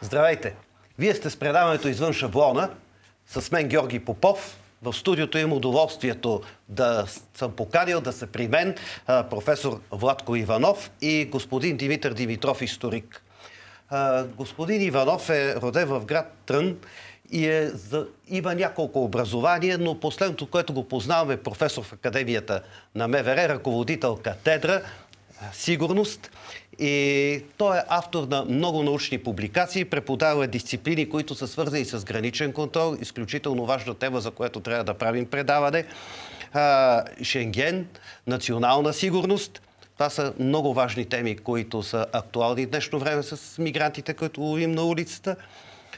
Здравейте! Вие сте с предаването Извън шаблона, с мен Георги Попов. В студиото имам удоволствието да съм поканил да са при мен професор Владко Иванов и господин Димитър Димитров, историк. Господин Иванов е роден в град Трън и има няколко образования, но последното, което го познаваме, е професор в Академията на МВР, ръководител катедра сигурност. И той е автор на много научни публикации, преподава дисциплини, които са свързани с граничен контрол, изключително важна тема, за която трябва да правим предаване. Шенген, национална сигурност. Това са много важни теми, които са актуални в днешно време с мигрантите, които ловим на улицата.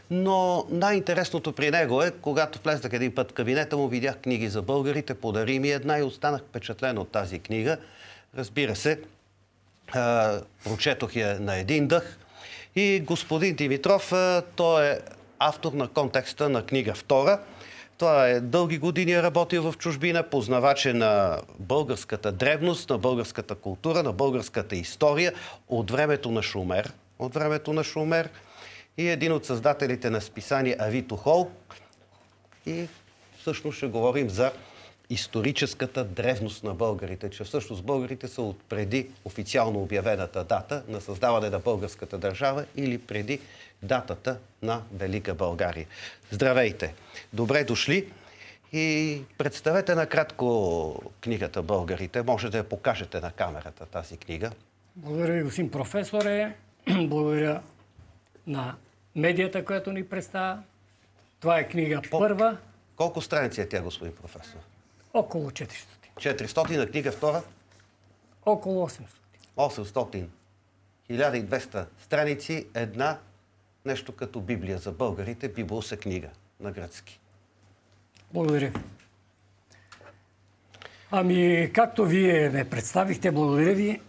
Но най-интересното при него е, когато влезнах един път в кабинета му, видях книги за българите, подари ми една и останах впечатлен от тази книга. Разбира се, прочетох я на един дъх. И господин Димитров, той е автор на контекста на книга втора. Това е дълги години работил в чужбина, познавач на българската древност, на българската култура, на българската история от времето на Шумер. И един от създателите на списание Авито Хол. И всъщност ще говорим за историческата древност на българите, че всъщност българите са от преди официално обявената дата на създаване на българската държава или преди датата на Велика България. Здравейте! Добре дошли и представете накратко книгата "Българите". Може да я покажете на камерата тази книга. Благодаря ви, господин професоре. Благодаря на медията, която ни представя. Това е книга първа. Колко страници е тя, господин професор? Около 400. 400, на книга втора? Около 800. 800. 1200 страници, една нещо като Библия за българите, Бибулус е книга на гръцки. Благодаря. Ами, както вие ме представихте, благодаря ви.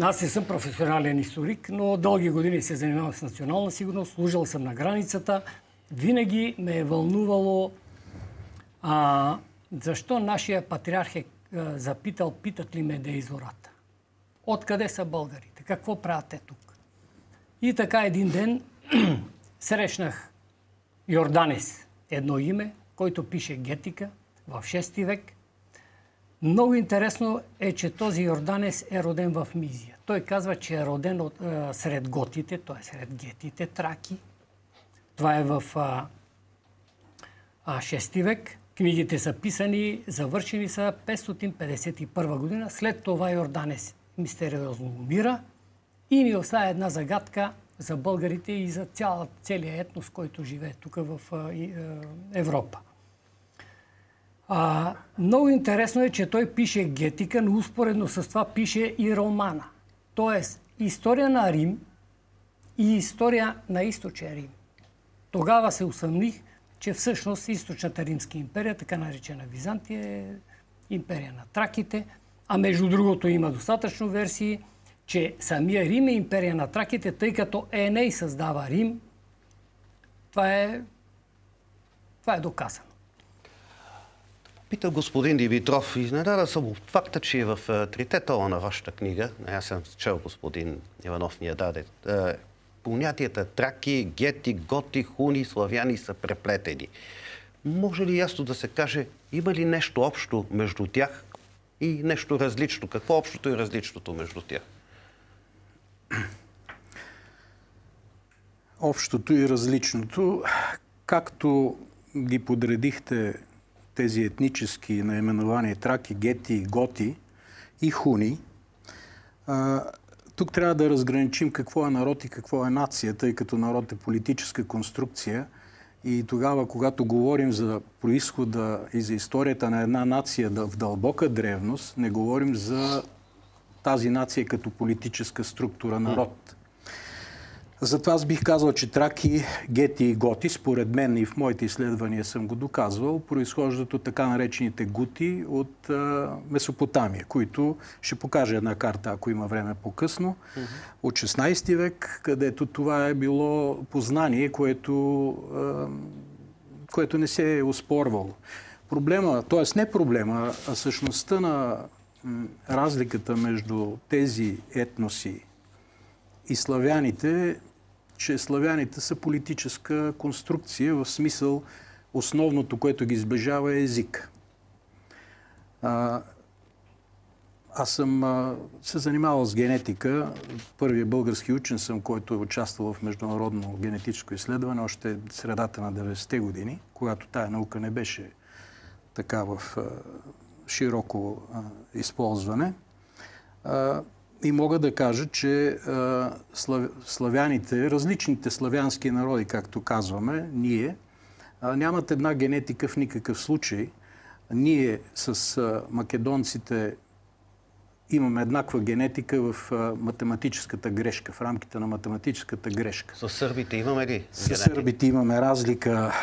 Аз не съм професионален историк, но дълги години се занимавам с национална сигурност, служил съм на границата. Винаги ме е вълнувало защо нашия патриарх е запитал, питат ли ме да е из ората? Откъде са българите? Какво правят те тук? И така един ден срещнах Йорданес, едно име, който пише Гетика в 6 век. Много интересно е, че този Йорданес е роден в Мизия. Той казва, че е роден сред готите, т.е. сред гетите, траки. Това е в 6 век. Книгите са писани, завършени са 551 година. След това Йорданес мистериозно умира и ни оставя една загадка за българите и за целият етнос, който живее тук в Европа. Много интересно е, че той пише Гетика, но успоредно с това пише и романа. Тоест, история на Рим и история на източен Рим. Тогава се усъмних, че всъщност източната Римска империя, така наречена Византия, е империя на траките. А между другото има достатъчно версии, че самия Рим е империя на траките, тъй като Еней създава Рим. Това е доказано. Пита господин Димитров, изненада съм от факта, че в трите тома на вашата книга, аз съм чел, господин Иванов ни я даде, понятията траки, гети, готи, хуни, славяни са преплетени. Може ли ясно да се каже, има ли нещо общо между тях и нещо различно? Какво общото и различното между тях? Общото и различното, както ги подредихте тези етнически наименования траки, гети, готи и хуни, тук трябва да разграничим какво е народ и какво е нация, тъй като народ е политическа конструкция и тогава, когато говорим за произхода и за историята на една нация в дълбока древност, не говорим за тази нация като политическа структура народ. Затова аз бих казал, че траки, гети и готи, според мен и в моите изследвания съм го доказвал, произхождат от така наречените гути от Месопотамия, които ще покажа една карта, ако има време по-късно, от 16 век, където това е било познание, което не се е оспорвало. Проблема, т.е. не проблема, а същността на разликата между тези етноси и славяните че славяните са политическа конструкция, в смисъл основното, което ги сближава, е език. Аз съм се занимавал с генетика. Първият български учен съм, който е участвал в международно генетическо изследване още в средата на 90-те години, когато тая наука не беше така в широко използване. И мога да кажа, че славяните, различните славянски народи, както казваме, ние, нямат една генетика в никакъв случай. Ние с македонците имаме еднаква генетика в математическата грешка, в рамките на математическата грешка. С сърбите имаме ли? С сърбите имаме разлика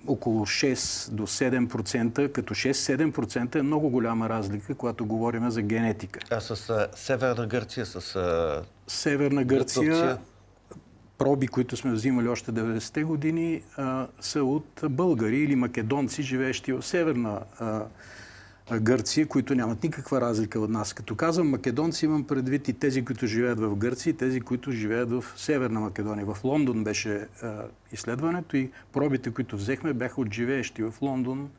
около 6 до 7%, като 6-7% е много голяма разлика, когато говорим за генетика. А с Северна Гърция, с Северна Гърция, проби, които сме взимали още 90-те години, са от българи или македонци, живеещи в Северна Гърция, които нямат никаква разлика от нас. Като казвам македонци, имам предвид и тези, които живеят в Гърция, и тези, които живеят в Северна Македония. В Лондон беше изследването и пробите, които взехме, бяха от живеещи в Лондон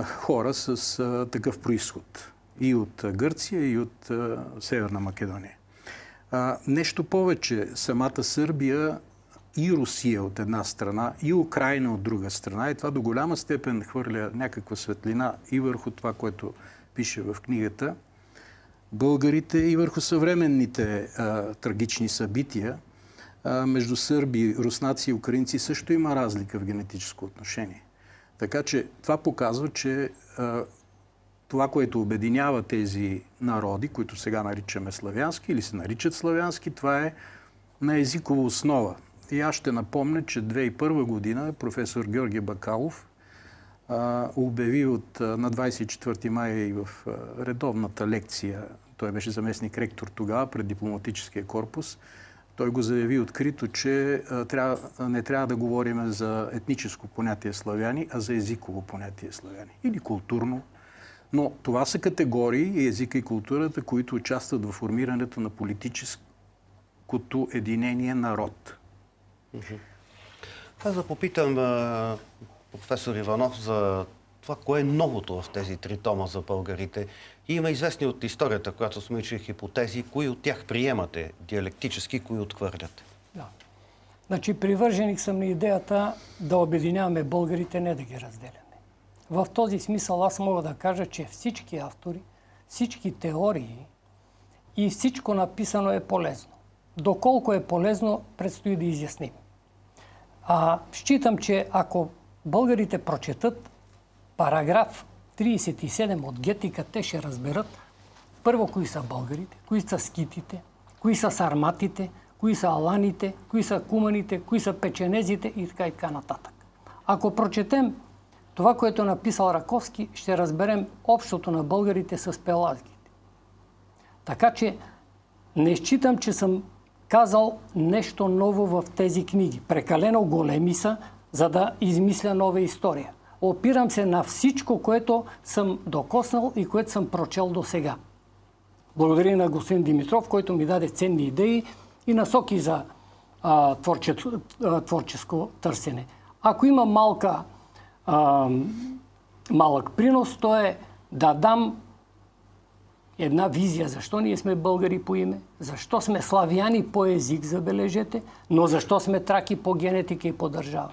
хора с такъв произход. И от Гърция, и от Северна Македония. Нещо повече, самата Сърбия и Русия от една страна, и Украйна от друга страна, и това до голяма степен хвърля някаква светлина и върху това, което пише в книгата, българите и върху съвременните трагични събития. Между сърби, руснаци и украинци също има разлика в генетическо отношение. Така че това показва, че това, което обединява тези народи, които сега наричаме славянски или се наричат славянски, това е на езикова основа. И аз ще напомня, че 2001 година професор Георги Бакалов обяви на 24 май в редовната лекция, той беше заместник ректор тогава пред дипломатическия корпус, той го заяви открито, че не трябва да говорим за етническо понятие славяни, а за езиково понятие славяни. Или културно. Но това са категории, езика и културата, които участват в формирането на политическото единение народ. Аз да попитам професор Иванов за това, кое е новото в тези 3 тома за българите. И има известни от историята, която сме учили хипотези, кои от тях приемате диалектически, кои отхвърляте. Да. Значи привърженик съм на идеята да обединяваме българите, не да ги разделяме. В този смисъл аз мога да кажа, че всички автори, всички теории и всичко написано е полезно. Доколко е полезно, предстои да изясним. Считам, че ако българите прочетат параграф 37 от Гетика, те ще разберат първо кои са българите, кои са скитите, кои са сарматите, кои са аланите, кои са куманите, кои са печенезите и така нататък. Ако прочетем това, което е написал Раковски, ще разберем общото на българите с пелагите. Така че не считам, че съм казал нещо ново в тези книги. Прекалено големи са, за да измисля нова история. Опирам се на всичко, което съм докоснал и което съм прочел до сега. Благодаря на господин Димитров, който ми даде ценни идеи и насоки за творческо търсене. Ако има малък принос, то е да дам една визия защо ние сме българи по име, защо сме славяни по език, забележете, но защо сме траки по генетика и по държава.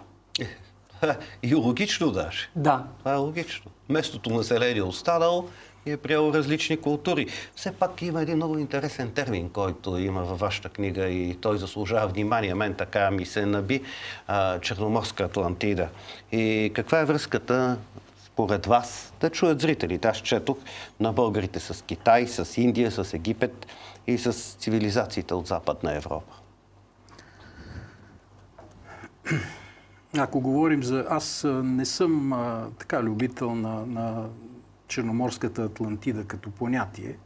И логично даже. Да. Това е логично. Местото население е останало и е приело различни култури. Все пак има един много интересен термин, който има във вашата книга и той заслужава внимание. Мен така ми се наби Черноморска Атлантида. И каква е връзката според вас, да чуят зрителите? Аз четох на българите с Китай, с Индия, с Египет и с цивилизациите от Западна Европа. Ако говорим за... Аз не съм така любител на Черноморската Атлантида като понятие.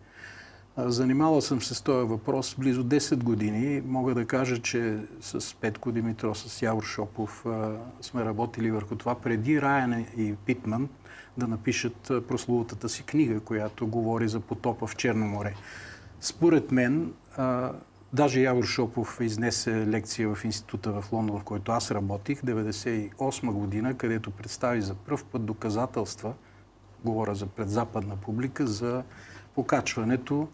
Занимавал съм се с този въпрос близо 10 години. Мога да кажа, че с Петко Димитров, с Явор Шопов сме работили върху това преди Райан и Питман да напишат прословутата си книга, която говори за потопа в Черно море. Според мен, Даже Явор Шопов изнесе лекция в института в Лондон, в който аз работих, 1998 година, където представи за пръв път доказателства, говоря за предзападна публика, за покачването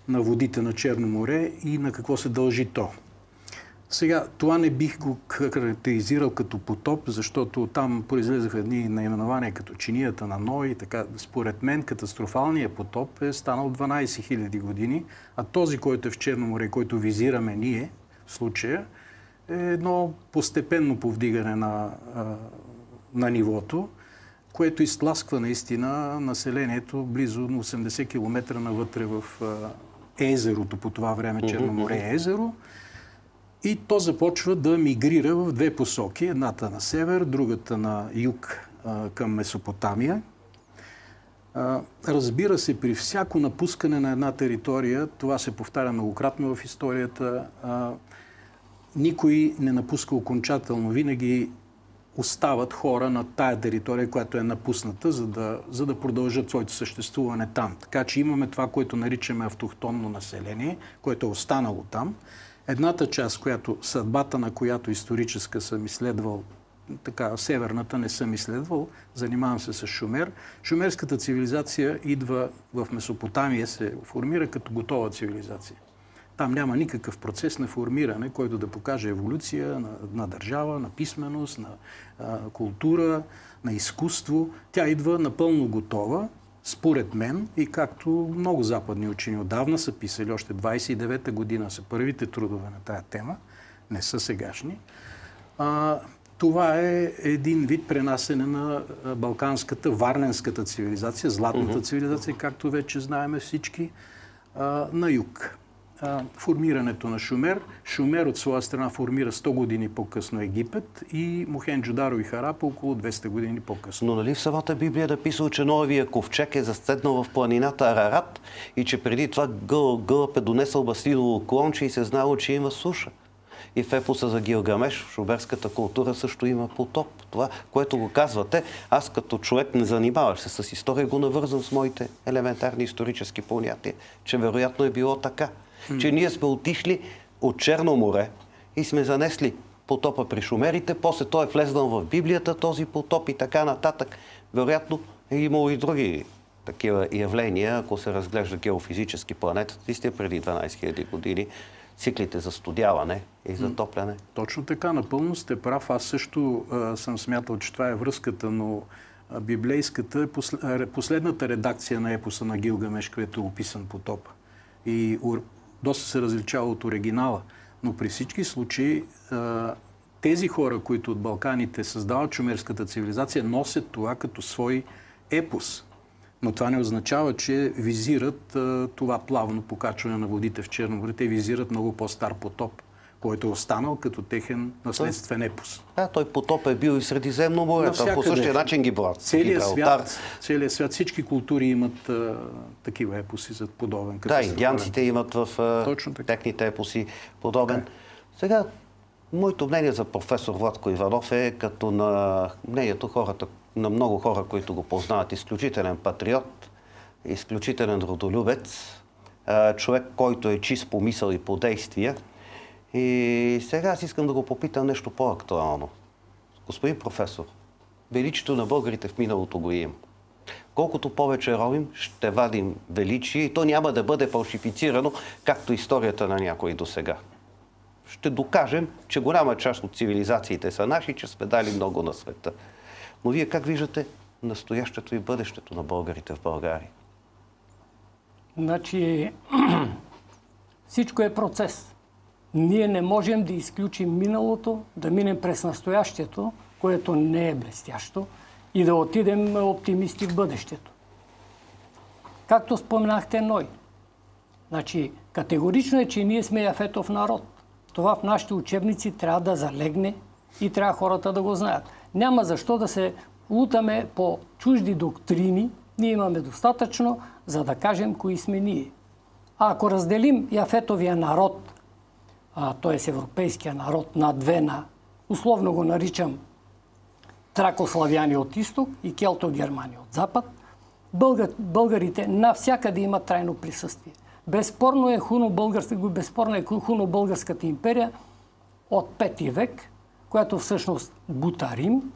на водите на Черно море и на какво се дължи то. Сега, това не бих го характеризирал като потоп, защото там произлезаха едни наименования като чинията на Ной и така. Според мен катастрофалният потоп е станал 12 000 години, а този, който е в Черно море, който визираме ние в случая, е едно постепенно повдигане на нивото, което изтласква наистина населението близо на 80 км навътре в езерото, по това време Черно море е езеро. И то започва да мигрира в две посоки. Едната на север, другата на юг към Месопотамия. Разбира се, при всяко напускане на една територия, това се повтаря многократно в историята, никой не напуска окончателно. Винаги остават хора на тая територия, която е напусната, за да продължат своето съществуване там. Така че имаме това, което наричаме автохтонно население, което е останало там. Едната част, съдбата на която историческа съм изследвал, така, северната не съм изследвал, занимавам се с Шумер. Шумерската цивилизация идва в Месопотамия, се формира като готова цивилизация. Там няма никакъв процес на формиране, който да покаже еволюция на държава, на писменост, на култура, на изкуство. Тя идва напълно готова, според мен, и както много западни учени отдавна са писали, още 29-та година са първите трудове на тая тема, не са сегашни. Това е един вид пренасене на балканската, варненската цивилизация, златната цивилизация, както вече знаем всички, на юг. Формирането на Шумер. Шумер от своя страна формира 100 години по-късно Египет и Мохенджо-Даро и Харапа около 200 години по-късно. Но нали в самата Библия е написано, че Ноевия ковчег е заседнал в планината Арарат и че преди това Гълъб е донесъл маслиново клонче и се знало, че има суша. И в епоса за Гилгамеш, в шумерската култура също има потоп. Това, което го казвате, аз като човек не занимаваш се с история, го навързвам с моите елементарни исторически понятия, че вероятно е било така. Че ние сме отишли от Черно море и сме занесли потопа при шумерите, после той е влезнал в Библията, този потоп и така нататък. Вероятно е имало и други такива явления, ако се разглежда геофизически планетата, истина преди 12 000 години, циклите за студяване и затопляне. Точно така, напълно сте прав. Аз също съм смятал, че това е връзката, но библейската е последната редакция на епоса на Гилгамеш, където е описан потопа. И доста се различава от оригинала. Но при всички случаи тези хора, които от Балканите създават шумерската цивилизация, носят това като свой епос. Но това не означава, че визират това плавно покачване на водите в Черно море. Те визират много по-стар потоп, който е останал като техен наследствен епос. Той потоп е бил и в Средиземно море. По същия начин ги брат. Целият свят, всички култури имат такива епоси за подобен. Да, индианците имат в техните епоси подобен. Сега, моето мнение за професор Владко Иванов е като на мнението на много хора, които го познават. Изключителен патриот, изключителен родолюбец, човек, който е чист по мисъл и по действия. И сега аз искам да го попитам нещо по-актуално. Господин професор, величието на българите в миналото го има. Колкото повече ровим, ще вадим величие и то няма да бъде фалшифицирано, както историята на някой досега. Ще докажем, че голяма част от цивилизациите са наши, че сме дали много на света. Но вие как виждате настоящето и бъдещето на българите в България? Значи, всичко е процес. Ние не можем да изключим миналото, да минем през настоящето, което не е блестящо, и да отидем оптимисти в бъдещето. Както споменахте Ной. Значи, категорично е, че ние сме Яфетов народ. Това в нашите учебници трябва да залегне и трябва хората да го знаят. Няма защо да се лутаме по чужди доктрини. Ние имаме достатъчно, за да кажем кои сме ние. А ако разделим Яфетовия народ, т.е. европейския народ, на две, условно го наричам тракославяни от изток и келтогермани от запад, българите навсякъде имат трайно присъствие. Безспорно е хуно-българската империя от 5 век, която всъщност бута Рим.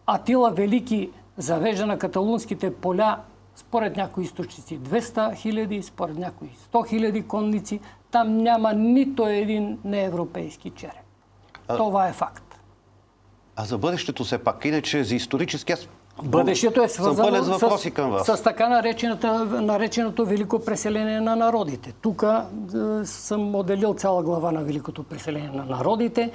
Атила Велики завежда на каталунските поля, според някои източници 200 000, според някои 100 000 конници. Там няма нито един неевропейски череп. Това е факт. А за бъдещето все пак, иначе за исторически бъдещето е свързано с така нареченото велико преселение на народите. Тук съм отделил цяла глава на великото преселение на народите.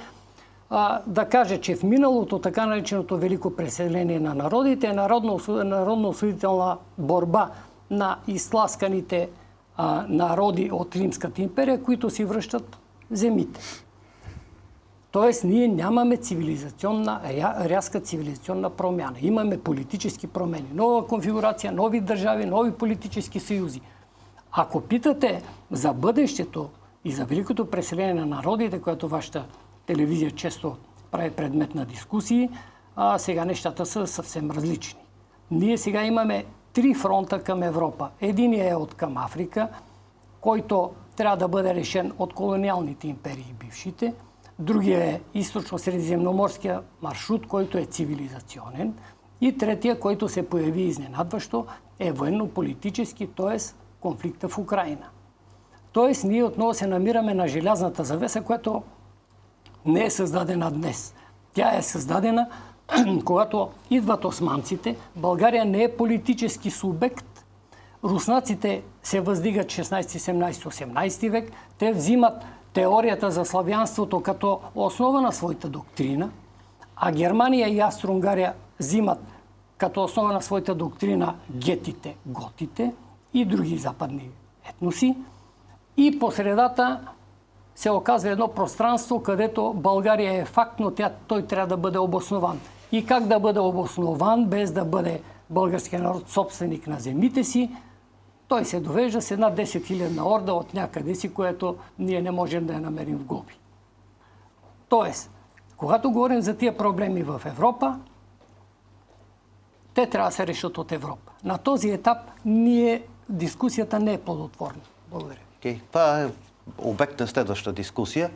Да кажа, че в миналото така нареченото велико преселение на народите е народно-освободителна борба на изтласканите народи от Римската империя, които си връщат земите. Тоест, ние нямаме рязка цивилизационна промяна. Имаме политически промени. Нова конфигурация, нови държави, нови политически съюзи. Ако питате за бъдещето и за великото преселение на народите, което вашата телевизия често прави предмет на дискусии, сега нещата са съвсем различни. Ние сега имаме 3 фронта към Европа. Единият е от към Африка, който трябва да бъде решен от колониалните империи бившите. Другия е източно-средиземноморския маршрут, който е цивилизационен. И третия, който се появи изненадващо, е военно-политически, т.е. конфликта в Украйна. Т.е. ние отново се намираме на желязната завеса, която не е създадена днес. Тя е създадена, когато идват османците. България не е политически субект. Руснаците се въздигат 16, 17, 18 век. Те взимат теорията за славянството като основа на своята доктрина, а Германия и Австро-Унгария взимат като основа на своята доктрина гетите, готите и други западни етноси. И по средата се оказва едно пространство, където България е факт, но той трябва да бъде обоснован. И как да бъде обоснован, без да бъде българския народ собственик на земите си? Той се довежда с една 10 000 орда от някъде си, което ние не можем да я намерим в Гоби. Тоест, когато говорим за тия проблеми в Европа, те трябва да се решат от Европа. На този етап дискусията не е плодотворна. Благодаря. Това е обект на следваща дискусия.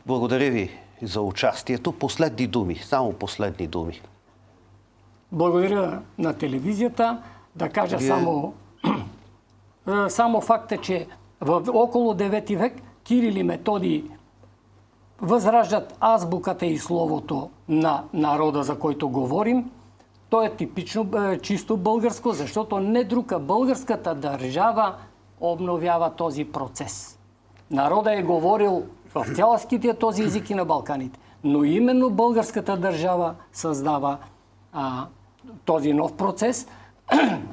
Благодаря ви за участието. Последни думи, само последни думи. Благодаря на телевизията. Да кажа само факта, че около 9 век Кирил и Методий възраждат азбуката и словото на народа, за който говорим. То е типично чисто българско, защото не друга българската държава обновява този процес. Народа е говорил в цяла Скития този език и на Балканите. Но именно българската държава създава този нов процес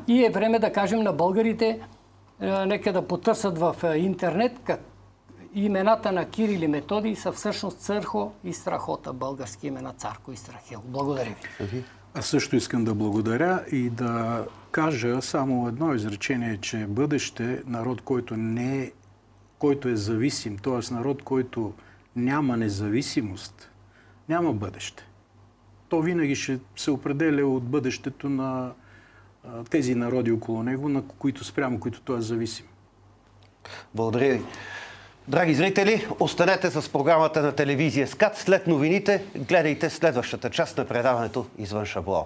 и е време да кажем на българите, нека да потърсят в интернет имената на Кирил и Методий са всъщност Църхо и Страхота, български имена Царко и Страхил. Благодаря ви. Аз също искам да благодаря и да кажа само едно изречение, че бъдеще народ, който е зависим, т.е. народ, който няма независимост, няма бъдеще. То винаги ще се определя от бъдещето на тези народи около него, спрямо които той е зависим. Благодаря ви. Драги зрители, останете с програмата на телевизия СКАТ. След новините гледайте следващата част на предаването Извън шаблона.